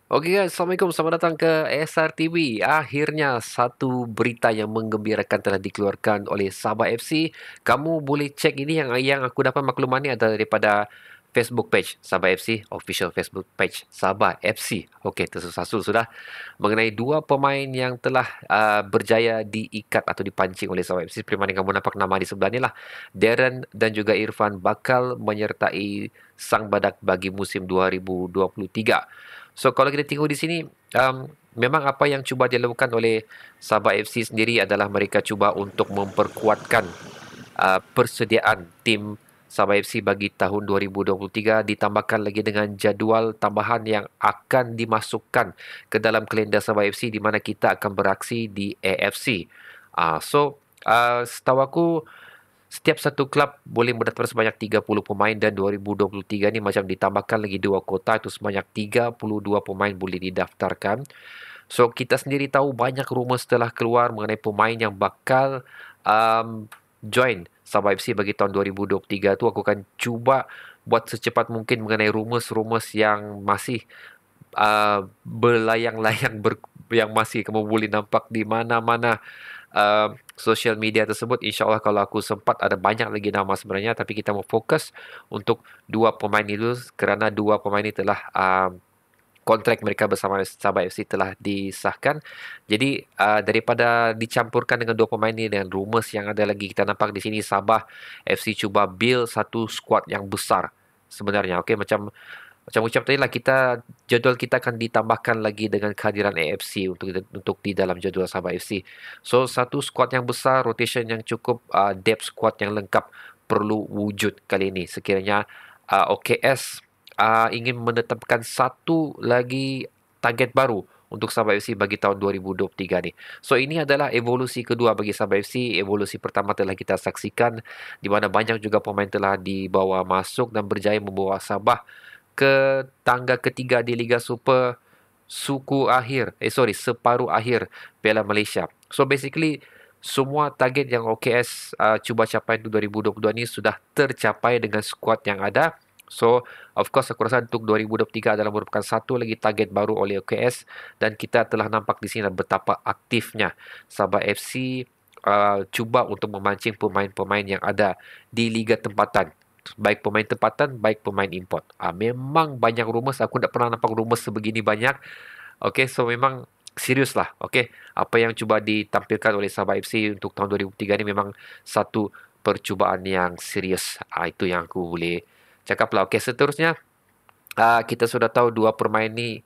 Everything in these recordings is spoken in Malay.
Oke guys, Assalamualaikum. Selamat datang ke SRTV. Akhirnya satu berita yang menggembirakan telah dikeluarkan oleh Sabah FC. Kamu boleh cek ini yang aku dapat makluman ni adalah daripada Facebook page Sabah FC, official Facebook page Sabah FC. Okey, tersusul sudah mengenai dua pemain yang telah berjaya diikat atau dipancing oleh Sabah FC. Seperti mana kamu nampak nama di sebelah ni lah. Darren dan juga Irfan bakal menyertai Sang Badak bagi musim 2023. So kalau kita tengok di sini, memang apa yang cuba dilakukan oleh Sabah FC sendiri adalah mereka cuba untuk memperkuatkan persediaan tim Sabah FC bagi tahun 2023, ditambahkan lagi dengan jadual tambahan yang akan dimasukkan ke dalam kalender Sabah FC di mana kita akan beraksi di AFC. Setahu aku setiap satu klub boleh mendaftar sebanyak 30 pemain dan 2023 ni macam ditambahkan lagi dua kota, itu sebanyak 32 pemain boleh didaftarkan. So kita sendiri tahu banyak rumor setelah keluar mengenai pemain yang bakal join Sabah FC bagi tahun 2023 tu. Aku akan cuba buat secepat mungkin mengenai rumours-rumours yang masih berlayang-layang yang masih kamu boleh nampak di mana-mana social media tersebut. InsyaAllah kalau aku sempat ada banyak lagi nama sebenarnya, tapi kita mau fokus untuk dua pemain itu kerana dua pemain ini telah kontrak mereka bersama Sabah FC telah disahkan. Jadi daripada dicampurkan dengan dua pemain ini dengan rumours yang ada lagi, kita nampak di sini Sabah FC cuba build satu squad yang besar sebenarnya. Okey, macam ucap tadi lah, jadual kita akan ditambahkan lagi dengan kehadiran AFC untuk di dalam jadual Sabah FC. So satu squad yang besar, rotation yang cukup, depth squad yang lengkap perlu wujud kali ini. Sekiranya OKS ingin menetapkan satu lagi target baru untuk Sabah FC bagi tahun 2023 ni. So ini adalah evolusi kedua bagi Sabah FC. Evolusi pertama telah kita saksikan di mana banyak juga pemain telah dibawa masuk dan berjaya membawa Sabah ke tangga ketiga di Liga Super separuh akhir Piala Malaysia. So basically semua target yang OKS cuba capai untuk 2022 ni sudah tercapai dengan skuad yang ada. So of course aku rasa untuk 2023 adalah merupakan satu lagi target baru oleh OKS, dan kita telah nampak di sini betapa aktifnya Sabah FC cuba untuk memancing pemain-pemain yang ada di liga tempatan, baik pemain tempatan, baik pemain import. Memang banyak rumours. Aku tak pernah nampak rumours sebegini banyak. Okay, so memang serius lah. Okay, apa yang cuba ditampilkan oleh Sabah FC untuk tahun 2003 ni memang satu percubaan yang serius. Itu yang aku boleh cakap lah. Okay, seterusnya kita sudah tahu dua pemain ni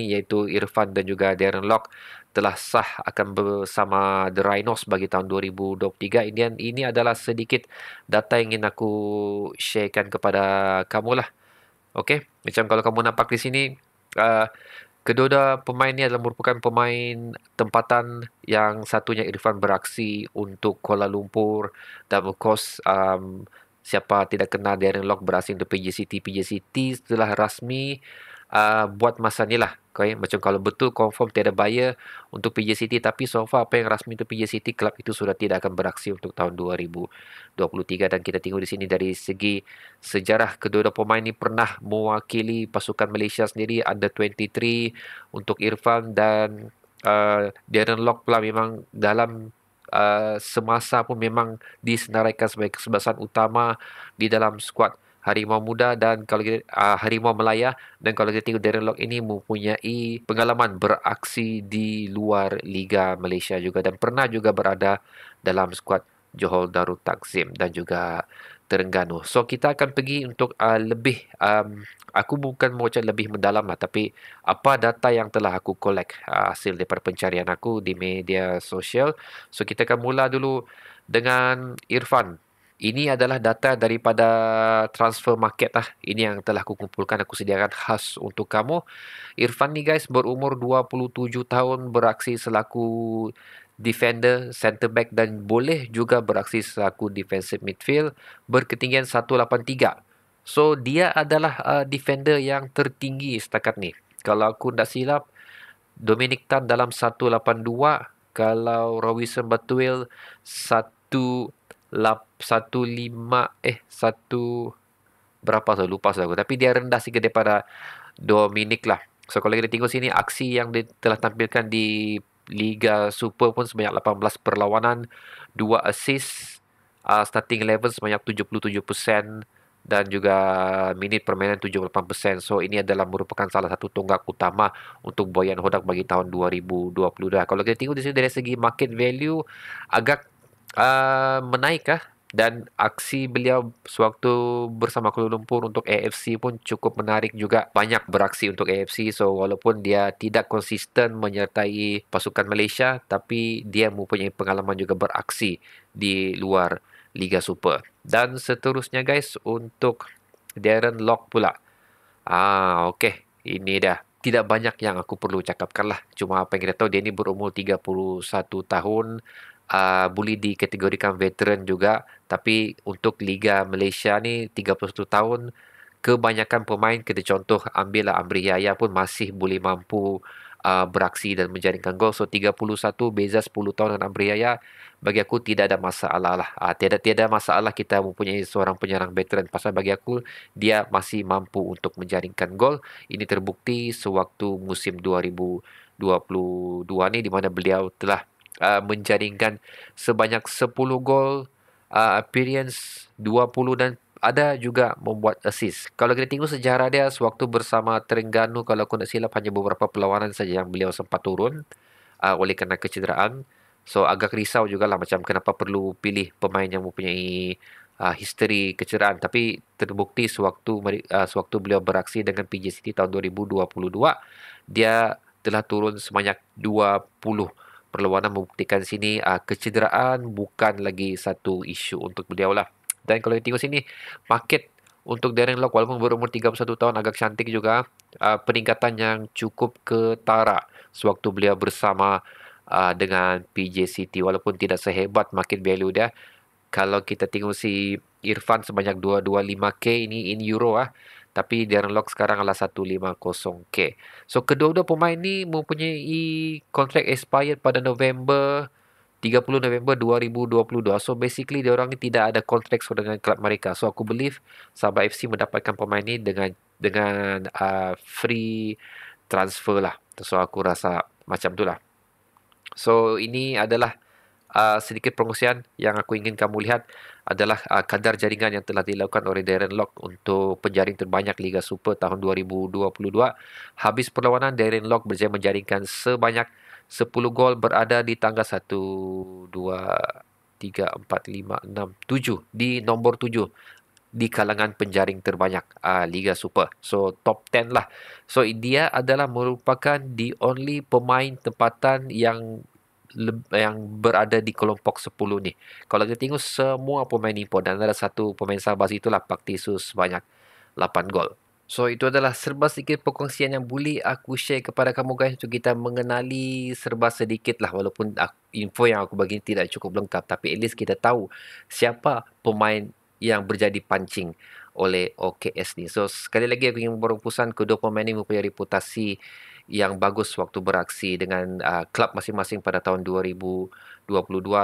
iaitu Irfan dan juga Darren Lock telah sah akan bersama The Rhinos bagi tahun 2023. Ini adalah sedikit data yang ingin aku sharekan kepada kamu lah. Okey, macam kalau kamu nampak di sini, uh, kedua-dua pemain ni adalah merupakan pemain tempatan. Yang satunya Irfan beraksi untuk Kuala Lumpur, dan of course siapa tidak kenal Darren Lock berasing untuk PJ City. PJ City setelah rasmi buat masa ni lah. Okay? Macam kalau betul confirm tiada buyer untuk PJ City, tapi so far apa yang rasmi untuk PJ City, klub itu sudah tidak akan beraksi untuk tahun 2023. Dan kita tengok di sini dari segi sejarah, kedua-dua pemain ini pernah mewakili pasukan Malaysia sendiri under 23 untuk Irfan, dan Darren Lock pula memang dalam semasa pun memang disenaraikan sebagai kesebelasan utama di dalam skuad Harimau Muda, dan kalau kita Harimau Melaya. Dan kalau kita tengok Darren Lock ini mempunyai pengalaman beraksi di luar Liga Malaysia juga, dan pernah juga berada dalam skuad Johor Darul Takzim dan juga Terengganu. So kita akan pergi untuk lebih aku bukan mau cakap lebih mendalam lah, tapi apa data yang telah aku collect hasil daripada pencarian aku di media sosial. So kita akan mula dulu dengan Irfan. Ini adalah data daripada transfer market lah. Ini yang telah aku kumpulkan, aku sediakan khas untuk kamu. Irfan ni guys berumur 27 tahun, beraksi selaku defender, centre back, dan boleh juga beraksi selaku defensive midfield, berketinggian 183. So dia adalah defender yang tertinggi setakat ni. Kalau aku tak silap, Dominic Tan dalam 182, kalau Robinson Batuil 1 berapa saya lupa saya. Tapi dia rendah sikit daripada Dominic lah. So kalau kita tengok sini aksi yang dia telah tampilkan di Liga Super pun sebanyak 18 perlawanan, 2 assist, starting 11 sebanyak 77% dan juga minit permainan 78%. So ini adalah merupakan salah satu tonggak utama untuk Boyan Hodak bagi tahun 2022. Kalau kita tengok di sini dari segi market value agak menaik kah? Dan aksi beliau sewaktu bersama Kuala Lumpur untuk AFC pun cukup menarik juga. Banyak beraksi untuk AFC. So, walaupun dia tidak konsisten menyertai pasukan Malaysia, tapi dia mempunyai pengalaman juga beraksi di luar Liga Super. Dan seterusnya guys, untuk Darren Lock pula. Okey. Ini dah. Tidak banyak yang aku perlu cakapkan lah. Cuma apa yang kita tahu, dia ni berumur 31 tahun. Boleh dikategorikan veteran juga. Tapi untuk Liga Malaysia ni 31 tahun, kebanyakan pemain kita contoh ambillah Amri Yahya pun masih boleh mampu beraksi dan menjaringkan gol. So 31 beza 10 tahun dengan Amri Yahya, bagi aku tidak ada masalah lah. Tiada masalah kita mempunyai seorang penyerang veteran, pasal bagi aku dia masih mampu untuk menjaringkan gol. Ini terbukti sewaktu musim 2022 ni di mana beliau telah menjaringkan sebanyak 10 gol, appearance 20 dan ada juga membuat assist. Kalau kita tengok sejarah dia sewaktu bersama Terengganu, kalau aku nak silap hanya beberapa perlawanan saja yang beliau sempat turun oleh kerana kecederaan. So agak risau jugalah macam kenapa perlu pilih pemain yang mempunyai history kecederaan. Tapi terbukti sewaktu beliau beraksi dengan PJ City tahun 2022, dia telah turun sebanyak 20 perlawanan, membuktikan sini kecederaan bukan lagi satu isu untuk beliau lah. Dan kalau kita tengok sini, market untuk Darren Lock walaupun berumur 31 tahun agak cantik juga. Peningkatan yang cukup ketara sewaktu beliau bersama dengan PJ City, walaupun tidak sehebat market value dia. Kalau kita tengok si Irfan sebanyak 225k ini in euro tapi Darren Lock sekarang adalah 150k. So kedua-dua pemain ni mempunyai kontrak expired pada 30 November 2022. So basically diorang ni tidak ada kontrak dengan klub mereka. So aku believe Sabah FC mendapatkan pemain ni dengan free transfer lah. So aku rasa macam tu lah. So ini adalah sedikit perkongsian yang aku ingin kamu lihat adalah kadar jaringan yang telah dilakukan oleh Darren Lock untuk penjaring terbanyak Liga Super tahun 2022. Habis perlawanan, Darren Lock berjaya menjaringkan sebanyak 10 gol, berada di tangga 1, 2, 3, 4, 5, 6, 7. Di nombor 7 di kalangan penjaring terbanyak Liga Super. So top 10 lah. So dia adalah merupakan the only pemain tempatan yang berada di kelompok 10 ni. Kalau kita tengok semua pemain import dan ada satu pemain Sabah itulah Pak Tisus sebanyak 8 gol. So itu adalah serba sedikit perkongsian yang boleh aku share kepada kamu guys untuk kita mengenali serba sedikit lah, walaupun info yang aku bagi tidak cukup lengkap, tapi at least kita tahu siapa pemain yang berjadi pancing oleh OKS ni. So sekali lagi aku ingin berpesan kedua pemain ini mempunyai reputasi yang bagus waktu beraksi dengan klub masing-masing pada tahun 2022.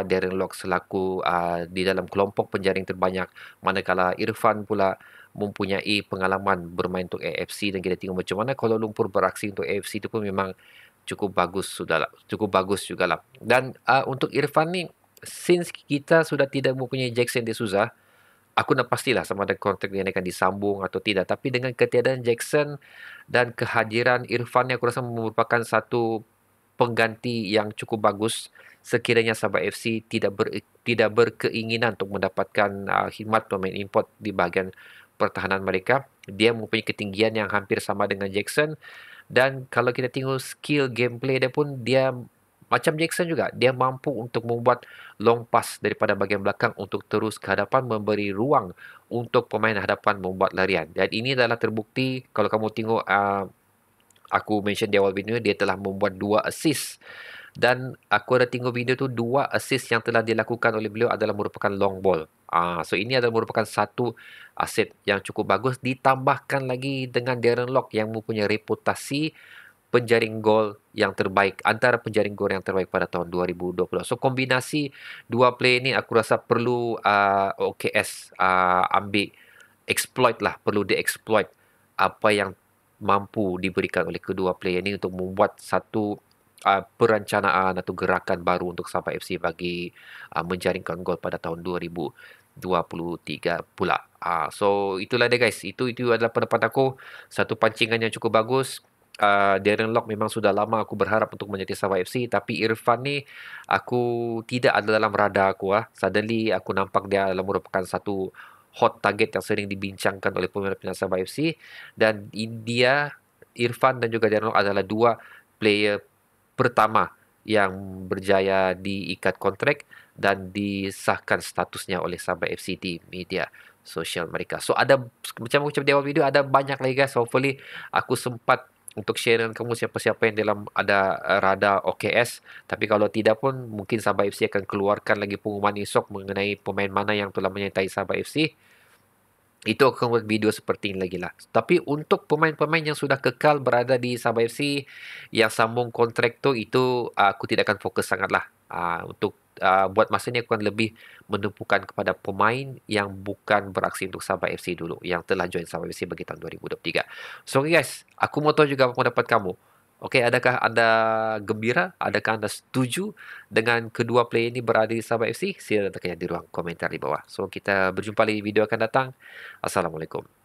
Darren Lock selaku di dalam kelompok penjaring terbanyak, manakala Irfan pula mempunyai pengalaman bermain untuk AFC, dan kita tengok macam mana Kuala Lumpur beraksi untuk AFC itu pun memang cukup bagus jugalah. Dan untuk Irfan ni, since kita sudah tidak mempunyai Jackson De Souza, aku nak pastilah sama ada kontrak dia akan disambung atau tidak. Tapi dengan ketiadaan Jackson dan kehadiran Irfan, yang aku rasa merupakan satu pengganti yang cukup bagus sekiranya Sabah FC tidak berkeinginan untuk mendapatkan khidmat pemain import di bahagian pertahanan mereka. Dia mempunyai ketinggian yang hampir sama dengan Jackson, dan kalau kita tengok skill gameplay dia pun, dia macam Jackson juga, dia mampu untuk membuat long pass daripada bahagian belakang untuk terus ke hadapan, memberi ruang untuk pemain hadapan membuat larian. Dan ini adalah terbukti kalau kamu tengok aku mention di awal video, dia telah membuat 2 assist. Dan aku ada tengok video tu, 2 assist yang telah dilakukan oleh beliau adalah merupakan long ball. So ini adalah merupakan satu aset yang cukup bagus. Ditambahkan lagi dengan Darren Lock yang mempunyai reputasi penjaring gol yang terbaik, antara penjaring gol yang terbaik pada tahun 2020. So kombinasi dua player ni aku rasa perlu OKS ambil exploit lah, perlu di-exploit apa yang mampu diberikan oleh kedua player ini untuk membuat satu perencanaan atau gerakan baru untuk Sabah FC bagi menjaringkan gol pada tahun 2023 pula. So itulah dia guys. Itu adalah pendapat aku. Satu pancingan yang cukup bagus. Darren Lock memang sudah lama aku berharap untuk menyertai Sabah FC, tapi Irfan ni aku tidak ada dalam radar aku. Suddenly aku nampak dia adalah merupakan satu hot target yang sering dibincangkan oleh pemain-pemain Sabah FC, dan dia, Irfan dan juga Darren Lock adalah dua player pertama yang berjaya diikat kontrak dan disahkan statusnya oleh Sabah FC di media sosial mereka. So ada macam di awal video, ada banyak lagi guys. Hopefully aku sempat untuk share dengan kamu siapa-siapa yang dalam ada radar OKS. Tapi kalau tidak pun mungkin Sabah FC akan keluarkan lagi pengumuman esok mengenai pemain mana yang telah menyertai Sabah FC. Itu akan buat video seperti ini lagi lah. Tapi untuk pemain-pemain yang sudah kekal berada di Sabah FC yang sambung kontrak tu, itu aku tidak akan fokus sangat lah. Untuk buat masa ni aku akan lebih menumpukan kepada pemain yang bukan beraksi untuk Sabah FC dulu, yang telah join Sabah FC bagi tahun 2023. So okay guys, aku mau tahu juga apa pendapat kamu. Okey, adakah anda gembira? Adakah anda setuju dengan kedua player ini berada di Sabah FC? Sila letakkan di ruang komentar di bawah. So, kita berjumpa lagi di video akan datang. Assalamualaikum.